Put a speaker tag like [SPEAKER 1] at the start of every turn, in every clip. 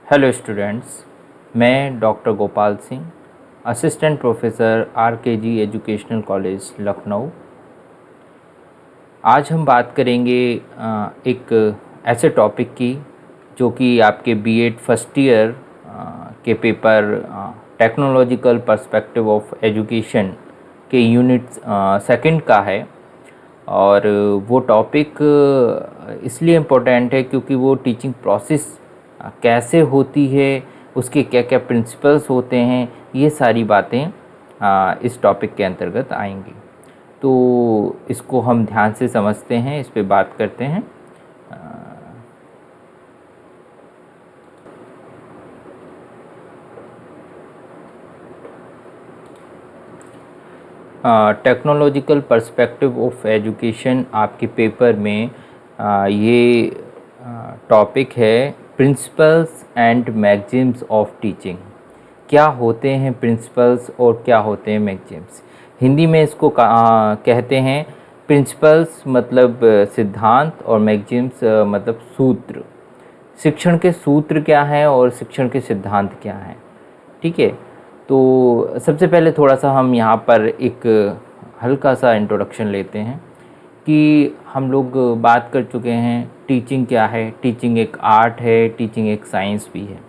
[SPEAKER 1] Hello students, मैं doctor Gopal Singh, assistant professor RKG educational college Lucknow. आज हम बात करेंगे एक ऐसे टॉपिक की जो कि आपके बीएड फर्स्ट ईयर के paper technological perspective of education के यूनिट सेकंड का है। और वो टॉपिक इसलिए इम्पोर्टेंट है क्योंकि वो टीचिंग प्रोसेस कैसे होती है, उसके क्या क्या प्रिंसिपल्स होते हैं, ये सारी बातें इस टॉपिक के अंतर्गत आएंगी। तो इसको हम ध्यान से समझते हैं, इस पे बात करते हैं। टेक्नोलॉजिकल पर्सपेक्टिव ऑफ एजुकेशन आपके पेपर में ये टॉपिक है, principles and maxims of teaching. क्या होते हैं प्रिंसिपल्स और क्या होते हैं मैगजिम्स? हिंदी में इसको कहते हैं प्रिंसिपल्स मतलब सिद्धांत, और मैगजिम्स मतलब सूत्र। शिक्षण के सूत्र क्या हैं और शिक्षण के सिद्धांत क्या हैं, ठीक है। तो सबसे पहले थोड़ा सा हम यहाँ पर एक हल्का सा इंट्रोडक्शन लेते हैं कि हम लोग बात कर चुके हैं टीचिंग क्या है। टीचिंग एक आर्ट है, टीचिंग एक साइंस भी है।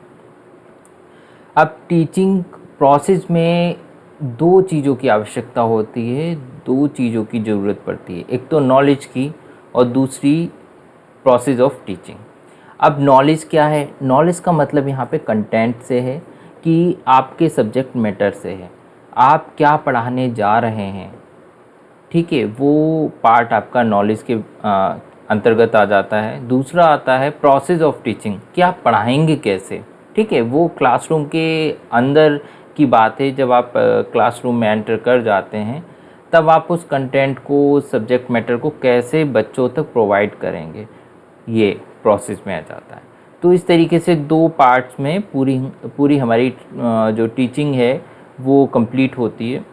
[SPEAKER 1] अब टीचिंग प्रोसेस में दो चीज़ों की आवश्यकता होती है, दो चीज़ों की ज़रूरत पड़ती है। एक तो नॉलेज की और दूसरी प्रोसेस ऑफ टीचिंग। अब नॉलेज क्या है? नॉलेज का मतलब यहाँ पे कंटेंट से है कि आपके सब्जेक्ट मैटर से है, आप क्या पढ़ाने जा रहे हैं, ठीक है, वो पार्ट आपका नॉलेज के अंतर्गत आ जाता है। दूसरा आता है प्रोसेस ऑफ टीचिंग, कि आप पढ़ाएंगे कैसे, ठीक है। वो क्लासरूम के अंदर की बात है। जब आप क्लासरूम में एंटर कर जाते हैं तब आप उस कंटेंट को, सब्जेक्ट मैटर को कैसे बच्चों तक प्रोवाइड करेंगे, ये प्रोसेस में आ जाता है। तो इस तरीके से दो पार्ट्स में पूरी हमारी जो टीचिंग है वो कंप्लीट होती है।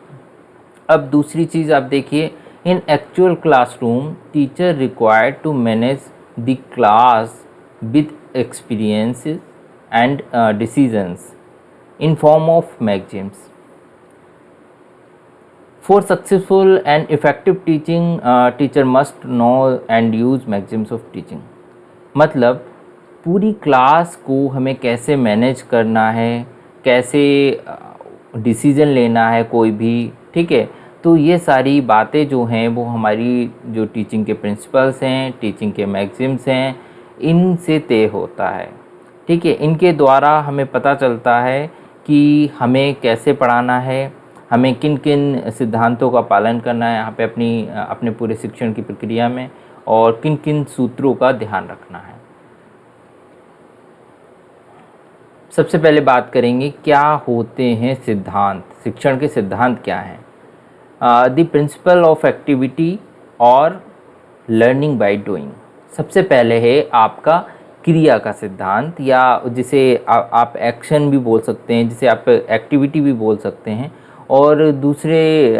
[SPEAKER 1] अब दूसरी चीज़ आप देखिए, in actual classroom teacher required to manage the class with experiences and decisions in form of maxims. For successful and effective teaching, teacher must know and use maxims of teaching. मतलब पूरी class को हमें कैसे manage करना है, कैसे decision लेना है कोई भी, ठीक है। तो ये सारी बातें जो हैं वो हमारी जो टीचिंग के प्रिंसिपल्स हैं, टीचिंग के मैक्सिम्स हैं, इनसे तय होता है, ठीक है। इनके द्वारा हमें पता चलता है कि हमें कैसे पढ़ाना है, हमें किन किन सिद्धांतों का पालन करना है यहाँ पे अपने पूरे शिक्षण की प्रक्रिया में, और किन किन सूत्रों का ध्यान रखना है। सबसे पहले बात करेंगे क्या होते हैं सिद्धांत, शिक्षण के सिद्धांत क्या हैं। द प्रिंसिपल ऑफ एक्टिविटी और लर्निंग बाय डूइंग। सबसे पहले है आपका क्रिया का सिद्धांत, या जिसे आप एक्शन भी बोल सकते हैं, जिसे आप एक्टिविटी भी बोल सकते हैं, और दूसरे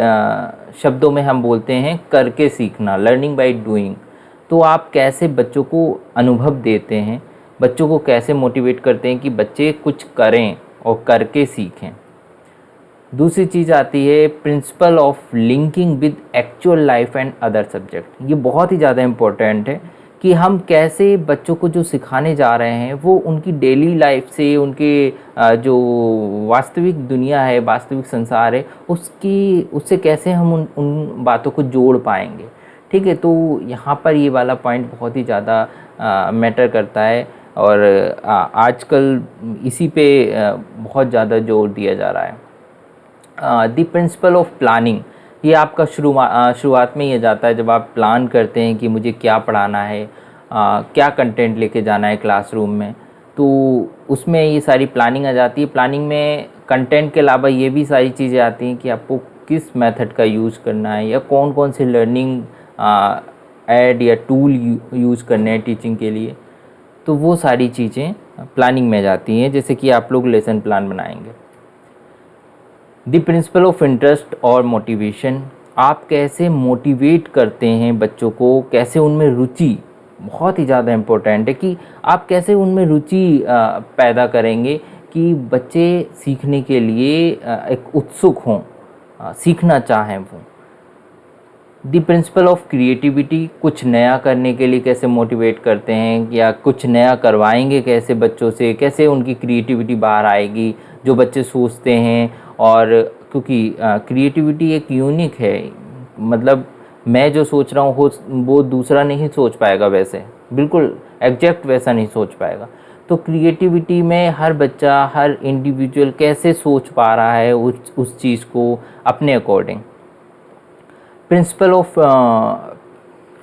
[SPEAKER 1] शब्दों में हम बोलते हैं करके सीखना, लर्निंग बाय डूइंग। तो आप कैसे बच्चों को अनुभव देते हैं, बच्चों को कैसे मोटिवेट करते हैं कि बच्चे कुछ करें और करके सीखें। दूसरी चीज़ आती है principle of linking with actual life and other subject. ये बहुत ही ज़्यादा इम्पोर्टेंट है कि हम कैसे बच्चों को जो सिखाने जा रहे हैं वो उनकी डेली लाइफ से, उनके जो वास्तविक दुनिया है, वास्तविक संसार है, उससे कैसे हम उन बातों को जोड़ पाएंगे, ठीक है। तो यहाँ पर ये वाला पॉइंट बहुत ही ज़्यादा मैटर करता है, और आजकल इसी पे बहुत ज़्यादा जोर दिया जा रहा है। द प्रिंसिपल ऑफ प्लानिंग, ये आपका शुरुआत में ये जाता है जब आप प्लान करते हैं कि मुझे क्या पढ़ाना है, क्या कंटेंट लेके जाना है क्लासरूम में, तो उसमें ये सारी प्लानिंग आ जाती है। प्लानिंग में कंटेंट के अलावा ये भी सारी चीज़ें आती हैं कि आपको किस मेथड का यूज़ करना है, या कौन कौन से लर्निंग ऐड या टूल यूज़ करने हैं टीचिंग के लिए। तो वो सारी चीज़ें प्लानिंग में जाती हैं, जैसे कि आप लोग लेसन प्लान बनाएंगे। द प्रिंसिपल ऑफ इंटरेस्ट और मोटिवेशन, आप कैसे मोटिवेट करते हैं बच्चों को, कैसे उनमें रुचि बहुत ही ज़्यादा इम्पोर्टेंट है कि आप कैसे उनमें रुचि पैदा करेंगे कि बच्चे सीखने के लिए एक उत्सुक हों, सीखना चाहें वो। दी प्रिंसिपल ऑफ क्रिएटिविटी, कुछ नया करने के लिए कैसे मोटिवेट करते हैं या कुछ नया करवाएंगे कैसे बच्चों से, कैसे उनकी क्रिएटिविटी बाहर आएगी जो बच्चे सोचते हैं। और क्योंकि क्रिएटिविटी एक यूनिक है, मतलब मैं जो सोच रहा हूँ वो दूसरा नहीं सोच पाएगा, वैसे बिल्कुल एग्जैक्ट वैसा नहीं सोच पाएगा। तो क्रिएटिविटी में हर बच्चा, हर इंडिविजुअल कैसे सोच पा रहा है उस चीज़ को अपने according. Principle of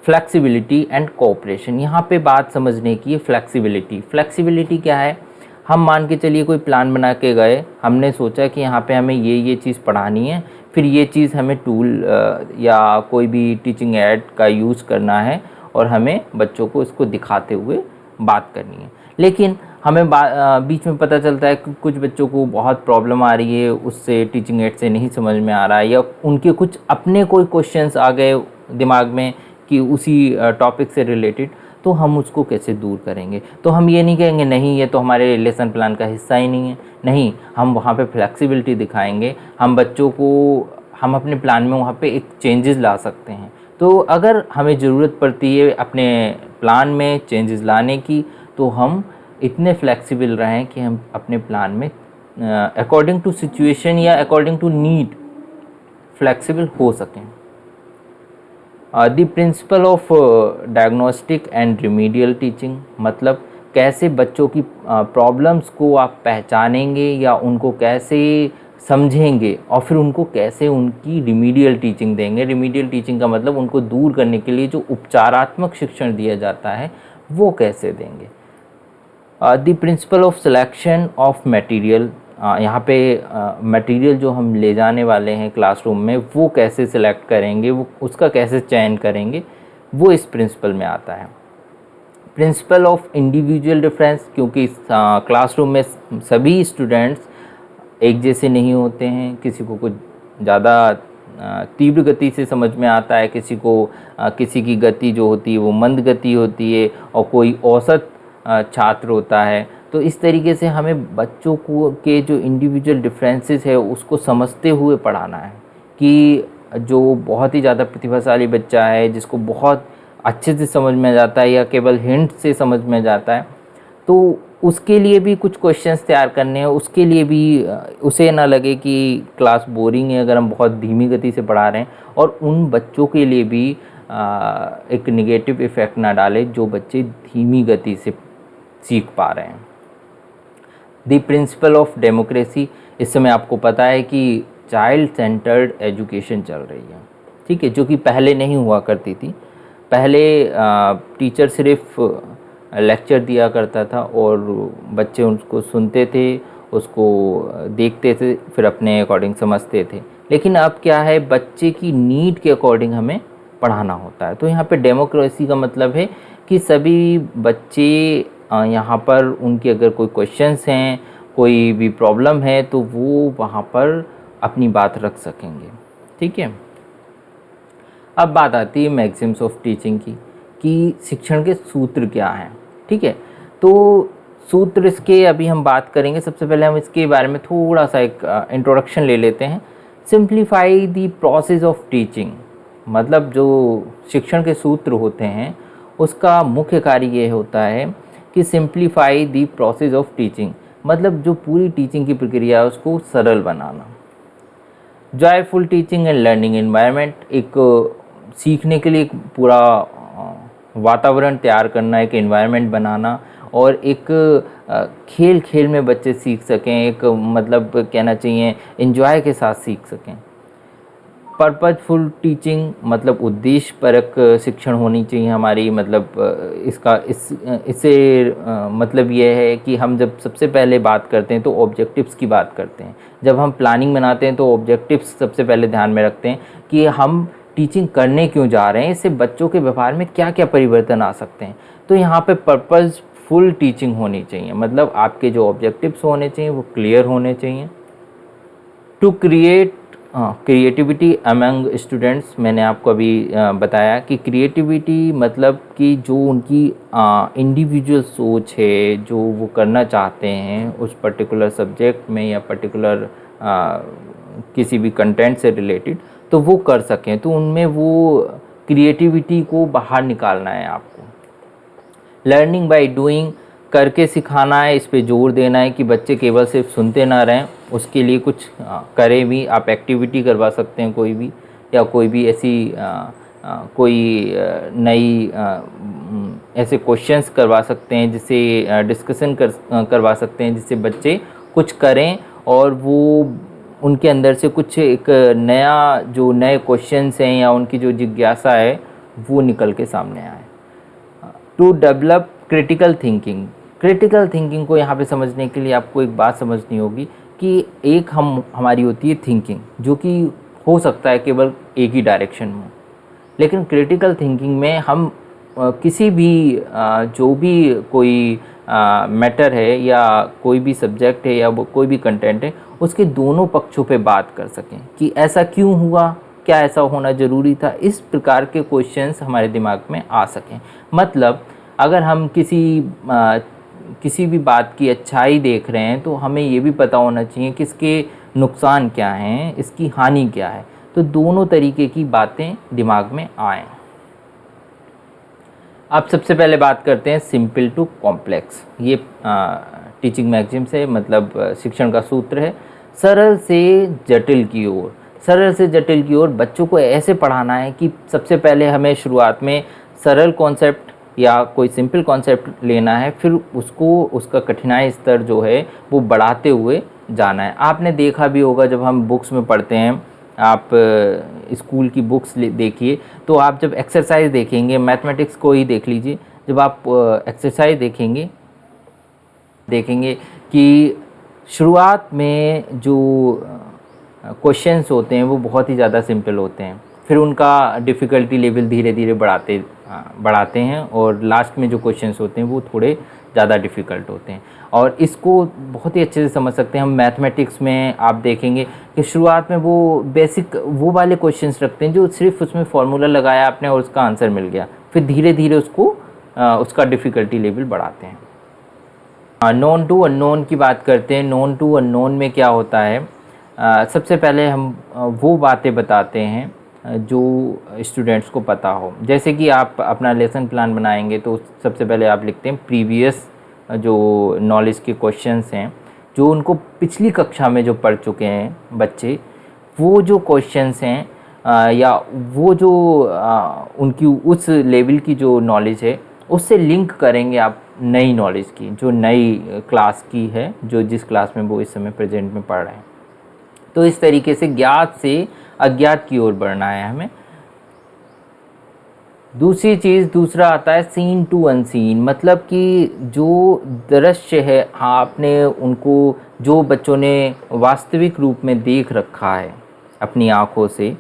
[SPEAKER 1] flexibility and cooperation, यहाँ पे बात समझने की है फ्लेक्सिबिलिटी। फ्लेक्सिबिलिटी क्या है? हम मान के चलिए कोई प्लान बना के गए, हमने सोचा कि यहाँ पे हमें ये चीज़ पढ़ानी है, फिर ये चीज़ हमें टूल या कोई भी टीचिंग एड का यूज़ करना है और हमें बच्चों को इसको दिखाते हुए बात करनी है। लेकिन हमें बीच में पता चलता है कि कुछ बच्चों को बहुत प्रॉब्लम आ रही है, उससे टीचिंग एड से नहीं समझ में आ रहा है, या उनके कुछ अपने कोई क्वेश्चंस आ गए दिमाग में कि उसी टॉपिक से रिलेटेड, तो हम उसको कैसे दूर करेंगे? तो हम ये नहीं कहेंगे नहीं ये तो हमारे लेसन प्लान का हिस्सा ही नहीं है, नहीं, हम वहाँ पे फ्लेक्सिबिलिटी दिखाएंगे। हम बच्चों को, हम अपने प्लान में वहाँ पे एक चेंजेस ला सकते हैं। तो अगर हमें ज़रूरत पड़ती है अपने प्लान में चेंजेस लाने की, तो हम इतने फ्लेक्सिबल रहें कि हम अपने प्लान में अकॉर्डिंग टू सिचुएशन या अकॉर्डिंग टू नीड फ्लेक्सिबल हो सकें। The principle of diagnostic and remedial teaching, मतलब कैसे बच्चों की प्रॉब्लम्स को आप पहचानेंगे या उनको कैसे समझेंगे और फिर उनको कैसे उनकी रिमीडियल टीचिंग देंगे। रिमीडियल टीचिंग का मतलब उनको दूर करने के लिए जो उपचारात्मक शिक्षण दिया जाता है वो कैसे देंगे। The principle of selection of material, यहाँ पे मटेरियल जो हम ले जाने वाले हैं क्लासरूम में वो कैसे सिलेक्ट करेंगे, वो उसका कैसे चयन करेंगे, वो इस प्रिंसिपल में आता है। प्रिंसिपल ऑफ इंडिविजुअल डिफरेंस, क्योंकि क्लासरूम में सभी स्टूडेंट्स एक जैसे नहीं होते हैं, किसी को कुछ ज़्यादा तीव्र गति से समझ में आता है, किसी की गति जो होती है वो मंद गति होती है, और कोई औसत छात्र होता है। तो इस तरीके से हमें बच्चों को के जो इंडिविजुअल डिफरेंसेस है उसको समझते हुए पढ़ाना है कि जो बहुत ही ज़्यादा प्रतिभाशाली बच्चा है, जिसको बहुत अच्छे से समझ में जाता है या केवल हिंट से समझ में जाता है, तो उसके लिए भी कुछ क्वेश्चंस तैयार करने हैं। उसके लिए भी उसे ना लगे कि क्लास बोरिंग है अगर हम बहुत धीमी गति से पढ़ा रहे हैं, और उन बच्चों के लिए भी एक नेगेटिव इफ़ेक्ट ना डाले जो बच्चे धीमी गति से सीख पा रहे हैं। द प्रिंसिपल ऑफ डेमोक्रेसी, इस समय आपको पता है कि चाइल्ड सेंटर्ड एजुकेशन चल रही है, ठीक है, जो कि पहले नहीं हुआ करती थी। पहले टीचर सिर्फ लेक्चर दिया करता था और बच्चे उसको सुनते थे, उसको देखते थे, फिर अपने अकॉर्डिंग समझते थे। लेकिन अब क्या है, बच्चे की नीड के अकॉर्डिंग हमें पढ़ाना होता है। तो यहाँ पे डेमोक्रेसी का मतलब है कि सभी बच्चे यहाँ पर उनके अगर कोई क्वेश्चंस हैं, कोई भी प्रॉब्लम है, तो वो वहाँ पर अपनी बात रख सकेंगे, ठीक है। अब बात आती है मैक्सिम्स ऑफ टीचिंग की, कि शिक्षण के सूत्र क्या हैं, ठीक है। तो सूत्र इसके अभी हम बात करेंगे। सबसे पहले हम इसके बारे में थोड़ा सा एक इंट्रोडक्शन ले लेते हैं। Simplify the process of teaching, मतलब जो शिक्षण के सूत्र होते हैं उसका मुख्य कार्य ये होता है कि simplify the process of teaching, मतलब जो पूरी टीचिंग की प्रक्रिया है उसको सरल बनाना। Joyful teaching and learning environment, एक सीखने के लिए एक पूरा वातावरण तैयार करना, एक एनवायरनमेंट बनाना, और एक खेल खेल में बच्चे सीख सकें, एक मतलब कहना चाहिए एंजॉय के साथ सीख सकें। पर्पजफुल टीचिंग, मतलब उद्देश्य परक शिक्षण होनी चाहिए हमारी, मतलब इससे मतलब ये है कि हम जब सबसे पहले बात करते हैं तो ऑब्जेक्टिव्स की बात करते हैं। जब हम प्लानिंग बनाते हैं तो ऑब्जेक्टिव्स सबसे पहले ध्यान में रखते हैं कि हम टीचिंग करने क्यों जा रहे हैं, इससे बच्चों के व्यवहार में क्या क्या परिवर्तन आ सकते हैं। तो यहाँ पे पर्पजफुल टीचिंग होनी चाहिए, मतलब आपके जो ऑब्जेक्टिव्स होने चाहिए वो क्लियर होने चाहिए। To create creativity among students, मैंने आपको अभी बताया कि क्रिएटिविटी मतलब कि जो उनकी इंडिविजुअल सोच है, जो वो करना चाहते हैं उस पर्टिकुलर सब्जेक्ट में या पर्टिकुलर किसी भी कंटेंट से रिलेटेड, तो वो कर सकें। तो उनमें वो क्रिएटिविटी को बाहर निकालना है आपको। लर्निंग बाय डूइंग, करके सिखाना है, इस पे जोर देना है कि बच्चे केवल सिर्फ सुनते ना रहें, उसके लिए कुछ करें भी। आप एक्टिविटी करवा सकते हैं कोई भी, या कोई भी ऐसी कोई नई ऐसे क्वेश्चंस करवा सकते हैं, जिससे डिस्कशन करवा सकते हैं, जिससे बच्चे कुछ करें और वो उनके अंदर से कुछ एक नया, जो नए क्वेश्चंस हैं या उनकी जो जिज्ञासा है वो निकल के सामने आए। To develop critical thinking, critical thinking को यहाँ पे समझने के लिए आपको एक बात समझनी होगी कि एक हमारी होती है थिंकिंग, जो कि हो सकता है केवल एक ही डायरेक्शन में, लेकिन क्रिटिकल थिंकिंग में हम किसी भी जो भी कोई मैटर है या कोई भी सब्जेक्ट है या वो कोई भी कंटेंट है, उसके दोनों पक्षों पे बात कर सकें कि ऐसा क्यों हुआ, क्या ऐसा होना ज़रूरी था। इस प्रकार के क्वेश्चंस हमारे दिमाग में आ सकें। मतलब अगर हम किसी भी बात की अच्छाई देख रहे हैं तो हमें ये भी पता होना चाहिए कि इसके नुकसान क्या हैं, इसकी हानि क्या है, तो दोनों तरीके की बातें दिमाग में आएँ। अब सबसे पहले बात करते हैं सिंपल टू कॉम्प्लेक्स। ये टीचिंग मैगजीम से, मतलब शिक्षण का सूत्र है, सरल से जटिल की ओर। सरल से जटिल की ओर बच्चों को ऐसे पढ़ाना है कि सबसे पहले हमें शुरुआत में सरल कॉन्सेप्ट या कोई सिंपल कॉन्सेप्ट लेना है, फिर उसको उसका कठिनाई स्तर जो है वो बढ़ाते हुए जाना है। आपने देखा भी होगा जब हम बुक्स में पढ़ते हैं, आप स्कूल की बुक्स देखिए, तो आप जब एक्सरसाइज देखेंगे, मैथमेटिक्स को ही देख लीजिए, जब आप एक्सरसाइज देखेंगे कि शुरुआत में जो क्वेश्चंस होते हैं वो बहुत ही ज़्यादा सिंपल होते हैं, फिर उनका डिफ़िकल्टी लेवल धीरे धीरे बढ़ाते हैं और लास्ट में जो क्वेश्चंस होते हैं वो थोड़े ज़्यादा डिफ़िकल्ट होते हैं। और इसको बहुत ही अच्छे से समझ सकते हैं हम मैथमेटिक्स में। आप देखेंगे कि शुरुआत में वो बेसिक वो वाले क्वेश्चंस रखते हैं जो सिर्फ उसमें फार्मूला लगाया आपने और उसका आंसर मिल गया, फिर धीरे धीरे उसका डिफ़िकल्टी लेवल बढ़ाते हैं। नोन टू अननोन की बात करते हैं। नोन टू अननोन में क्या होता है, सबसे पहले हम वो बातें बताते हैं जो स्टूडेंट्स को पता हो। जैसे कि आप अपना लेसन प्लान बनाएंगे तो सबसे पहले आप लिखते हैं प्रीवियस जो नॉलेज के क्वेश्चंस हैं, जो उनको पिछली कक्षा में जो पढ़ चुके हैं बच्चे, वो जो क्वेश्चंस हैं या वो जो उनकी उस लेवल की जो नॉलेज है उससे लिंक करेंगे आप नई नॉलेज की, जो नई क्लास की है, जो जिस क्लास में वो इस समय प्रेजेंट में पढ़ रहे हैं। तो इस तरीके से ज्ञात से अज्ञात की ओर बढ़ना है हमें। दूसरा आता है सीन टू अनसीन, मतलब कि जो दृश्य है आपने उनको, जो बच्चों ने वास्तविक रूप में देख रखा है अपनी आँखों से,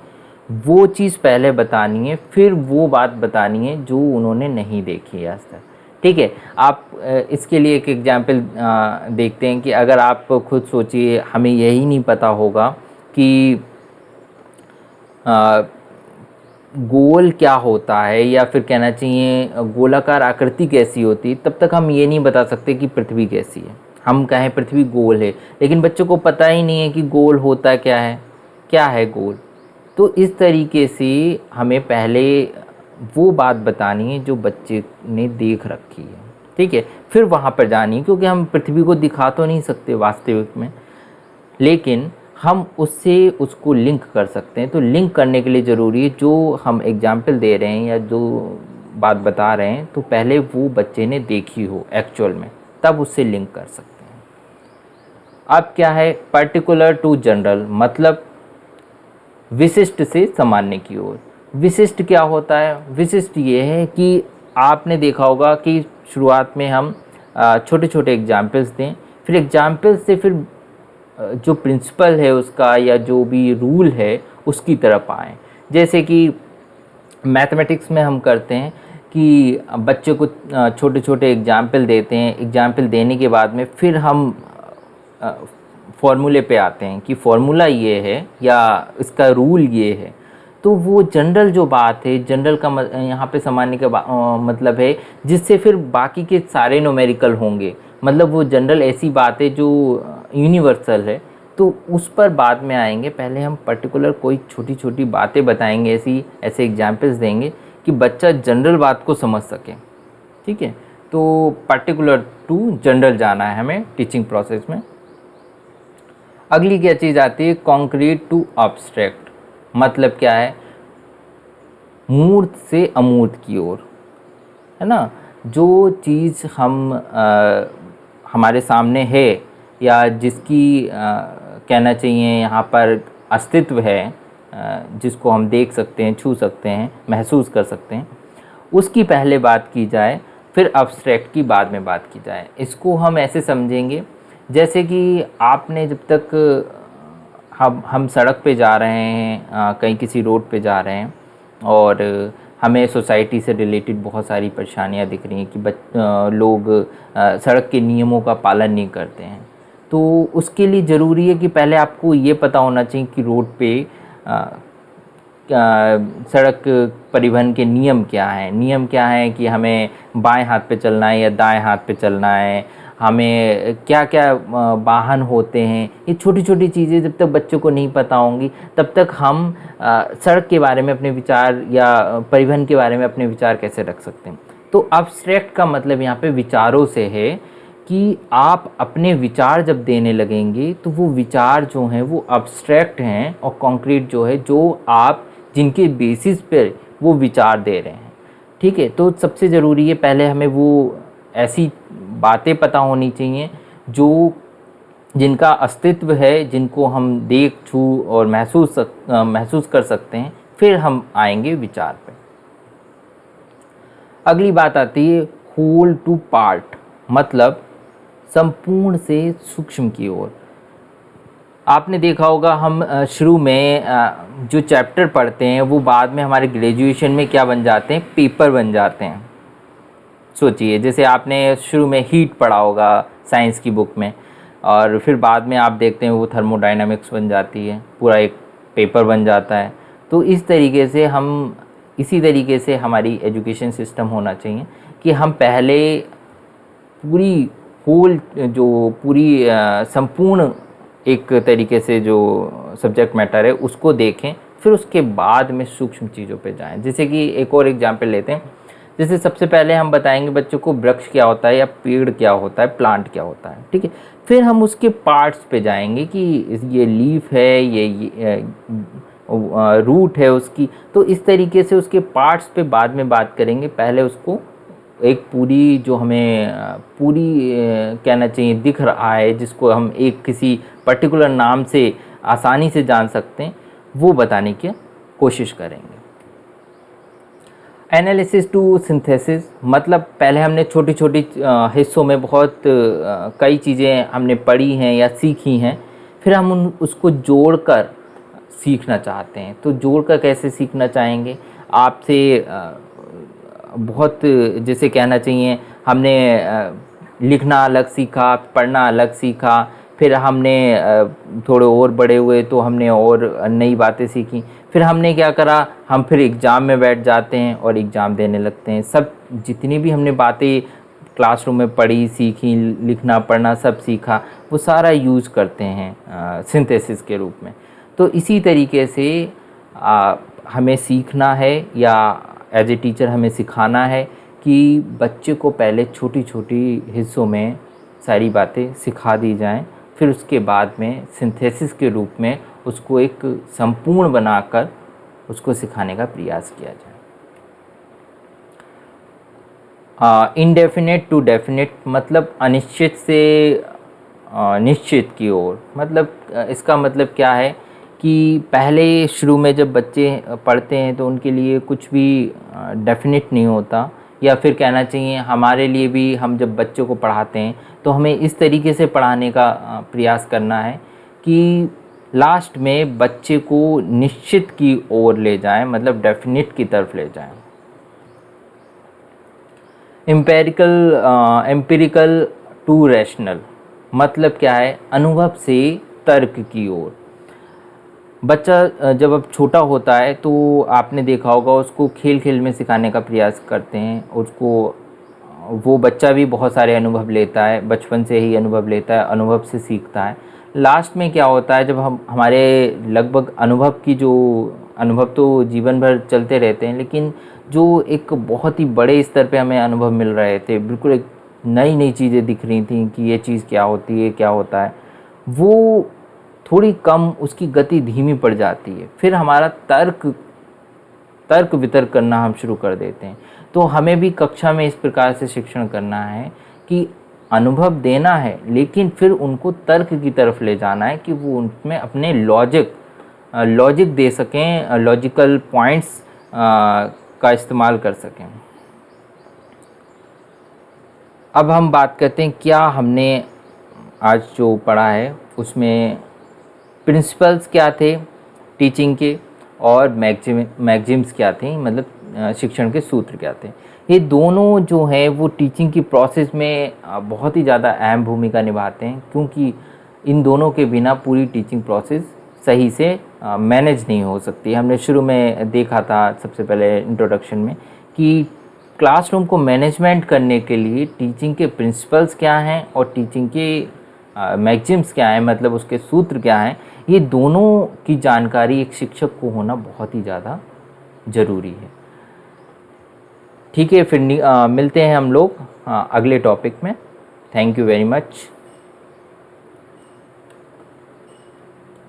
[SPEAKER 1] वो चीज़ पहले बतानी है, फिर वो बात बतानी है जो उन्होंने नहीं देखी है आज तक। ठीक है, आप इसके लिए एक एग्जाम्पल देखते हैं कि अगर आप खुद सोचिए, हमें यही नहीं पता होगा कि गोल क्या होता है, या फिर कहना चाहिए गोलाकार आकृति कैसी होती है, तब तक हम ये नहीं बता सकते कि पृथ्वी कैसी है। हम कहें पृथ्वी गोल है, लेकिन बच्चों को पता ही नहीं है कि गोल होता क्या है गोल। तो इस तरीके से हमें पहले वो बात बतानी है जो बच्चे ने देख रखी है। ठीक है, फिर वहाँ पर जानी है, क्योंकि हम पृथ्वी को दिखा तो नहीं सकते वास्तविक में, लेकिन हम उसको लिंक कर सकते हैं। तो लिंक करने के लिए ज़रूरी है, जो हम एग्जाम्पल दे रहे हैं या जो बात बता रहे हैं, तो पहले वो बच्चे ने देखी हो एक्चुअल में, तब उससे लिंक कर सकते हैं। अब क्या है, पर्टिकुलर टू जनरल, मतलब विशिष्ट से सामान्य की ओर। विशिष्ट क्या होता है, विशिष्ट ये है कि आपने देखा होगा कि शुरुआत में हम छोटे छोटे एग्जाम्पल्स दें, फिर एग्जाम्पल से फिर जो प्रिंसिपल है उसका या जो भी रूल है उसकी तरफ आएँ। जैसे कि मैथमेटिक्स में हम करते हैं कि बच्चों को छोटे छोटे एग्जाम्पल देते हैं, एग्जाम्पल देने के बाद में फिर हम फॉर्मूले पे आते हैं कि फॉर्मूला ये है या इसका रूल ये है, तो वो जनरल जो बात है, जनरल का यहाँ पे सामान्य का मतलब है जिससे फिर बाकी के सारे न्यूमेरिकल होंगे। मतलब वो जनरल ऐसी बात है जो यूनिवर्सल है, तो उस पर बाद में आएंगे। पहले हम पर्टिकुलर कोई छोटी छोटी बातें बताएंगे, ऐसे एग्जाम्पल्स देंगे कि बच्चा जनरल बात को समझ सके। ठीक है, तो पर्टिकुलर टू जनरल जाना है हमें टीचिंग प्रोसेस में। अगली क्या चीज़ आती है, कॉन्क्रीट टू अब्स्ट्रैक्ट। मतलब क्या है, मूर्त से अमूर्त की ओर, है ना। जो चीज़ हमारे सामने है या जिसकी कहना चाहिए यहाँ पर अस्तित्व है, जिसको हम देख सकते हैं, छू सकते हैं, महसूस कर सकते हैं, उसकी पहले बात की जाए, फिर अब्स्ट्रैक्ट की बाद में बात की जाए। इसको हम ऐसे समझेंगे जैसे कि आपने जब तक हम सड़क पे जा रहे हैं, कहीं किसी रोड पे जा रहे हैं और हमें सोसाइटी से रिलेटेड बहुत सारी परेशानियां दिख रही हैं कि लोग सड़क के नियमों का पालन नहीं करते हैं। तो उसके लिए ज़रूरी है कि पहले आपको ये पता होना चाहिए कि रोड पे सड़क परिवहन के नियम क्या हैं। नियम क्या है कि हमें बाएं हाथ पे चलना है या दाएं हाथ पे चलना है, हमें क्या क्या वाहन होते हैं। ये छोटी छोटी चीज़ें जब तक बच्चों को नहीं पता होंगी तब तक हम सड़क के बारे में अपने विचार या परिवहन के बारे में अपने विचार कैसे रख सकते हैं। तो अब्स्ट्रैक्ट का मतलब यहाँ पे विचारों से है कि आप अपने विचार जब देने लगेंगे तो वो विचार जो हैं वो अब्स्ट्रैक्ट हैं, और कॉन्क्रीट जो है जो आप जिनके बेसिस पर वो विचार दे रहे हैं। ठीक है, तो सबसे ज़रूरी है पहले हमें वो ऐसी बातें पता होनी चाहिए जो जिनका अस्तित्व है, जिनको हम देख छू और महसूस कर सकते हैं, फिर हम आएंगे विचार पे। अगली बात आती है होल टू पार्ट, मतलब संपूर्ण से सूक्ष्म की ओर। आपने देखा होगा हम शुरू में जो चैप्टर पढ़ते हैं वो बाद में हमारे ग्रेजुएशन में क्या बन जाते हैं, पेपर बन जाते हैं। सोचिए, जैसे आपने शुरू में हीट पढ़ा होगा साइंस की बुक में, और फिर बाद में आप देखते हैं वो थर्मोडायनामिक्स बन जाती है, पूरा एक पेपर बन जाता है। तो इसी तरीके से हमारी एजुकेशन सिस्टम होना चाहिए कि हम पहले पूरी संपूर्ण एक तरीके से जो सब्जेक्ट मैटर है उसको देखें, फिर उसके बाद में सूक्ष्म चीज़ों पे जाएं। जैसे कि एक और एग्जांपल लेते हैं, जैसे सबसे पहले हम बताएंगे बच्चों को वृक्ष क्या होता है या पेड़ क्या होता है, प्लांट क्या होता है। ठीक है, फिर हम उसके पार्ट्स पे जाएंगे कि ये लीफ है, ये रूट है उसकी। तो इस तरीके से उसके पार्ट्स पे बाद में बात करेंगे। पहले उसको एक पूरी जो हमें कहना चाहिए दिख रहा है, जिसको हम एक किसी पर्टिकुलर नाम से आसानी से जान सकते हैं, वो बताने की कोशिश करेंगे। एनालिसिस टू सिंथेसिस, मतलब पहले हमने छोटी छोटी हिस्सों में बहुत कई चीज़ें हमने पढ़ी हैं या सीखी हैं, फिर हम उसको जोड़कर सीखना चाहते हैं। तो जोड़कर कैसे सीखना चाहेंगे, आपसे बहुत जैसे कहना चाहिए हमने लिखना अलग सीखा, पढ़ना अलग सीखा, फिर हमने थोड़े और बड़े हुए तो हमने और नई बातें सीखी। फिर हमने क्या करा, हम फिर एग्ज़ाम में बैठ जाते हैं और एग्ज़ाम देने लगते हैं। सब जितनी भी हमने बातें क्लासरूम में पढ़ी, सीखी, लिखना पढ़ना सब सीखा, वो सारा यूज़ करते हैं सिंथेसिस के रूप में। तो इसी तरीके से हमें सीखना है या एज ए टीचर हमें सिखाना है कि बच्चे को पहले छोटी छोटी हिस्सों में सारी बातें सिखा दी जाएं, फिर उसके बाद में सिंथेसिस के रूप में उसको एक संपूर्ण बनाकर उसको सिखाने का प्रयास किया जाए। इनडेफिनेट टू डेफिनेट, मतलब अनिश्चित से निश्चित की ओर। मतलब इसका मतलब क्या है कि पहले शुरू में जब बच्चे पढ़ते हैं तो उनके लिए कुछ भी डेफिनेट नहीं होता, या फिर कहना चाहिए हमारे लिए भी, हम जब बच्चों को पढ़ाते हैं तो हमें इस तरीके से पढ़ाने का प्रयास करना है कि लास्ट में बच्चे को निश्चित की ओर ले जाएं, मतलब डेफिनेट की तरफ ले जाएं। एम्पिरिकल टू रैशनल, मतलब क्या है, अनुभव से तर्क की ओर। बच्चा जब अब छोटा होता है तो आपने देखा होगा उसको खेल खेल में सिखाने का प्रयास करते हैं उसको। वो बच्चा भी बहुत सारे अनुभव लेता है, बचपन से ही अनुभव लेता है, अनुभव से सीखता है। लास्ट में क्या होता है, जब हम हमारे लगभग अनुभव की जो अनुभव तो जीवन भर चलते रहते हैं, लेकिन जो एक बहुत ही बड़े स्तर पे हमें अनुभव मिल रहे थे, बिल्कुल एक नई नई चीज़ें दिख रही थी कि ये चीज़ क्या होती है, क्या होता है, वो थोड़ी कम, उसकी गति धीमी पड़ जाती है। फिर हमारा तर्क वितर्क करना हम शुरू कर देते हैं। तो हमें भी कक्षा में इस प्रकार से शिक्षण करना है कि अनुभव देना है, लेकिन फिर उनको तर्क की तरफ ले जाना है कि वो उनमें अपने लॉजिक दे सकें, लॉजिकल पॉइंट्स का इस्तेमाल कर सकें। अब हम बात करते हैं क्या हमने आज जो पढ़ा है उसमें प्रिंसिपल्स क्या थे टीचिंग के, और मैगजिम्स क्या थे, मतलब शिक्षण के सूत्र क्या थे। ये दोनों जो है वो टीचिंग की प्रोसेस में बहुत ही ज़्यादा अहम भूमिका निभाते हैं, क्योंकि इन दोनों के बिना पूरी टीचिंग प्रोसेस सही से मैनेज नहीं हो सकती। हमने शुरू में देखा था सबसे पहले इंट्रोडक्शन में कि क्लासरूम को मैनेजमेंट करने के लिए टीचिंग के प्रिंसिपल्स क्या हैं और टीचिंग के मैगजिम्स क्या हैं, मतलब उसके सूत्र क्या हैं, ये दोनों की जानकारी एक शिक्षक को होना बहुत ही ज़्यादा ज़रूरी है। ठीक है, फिर मिलते हैं हम लोग अगले टॉपिक में। Thank you very much.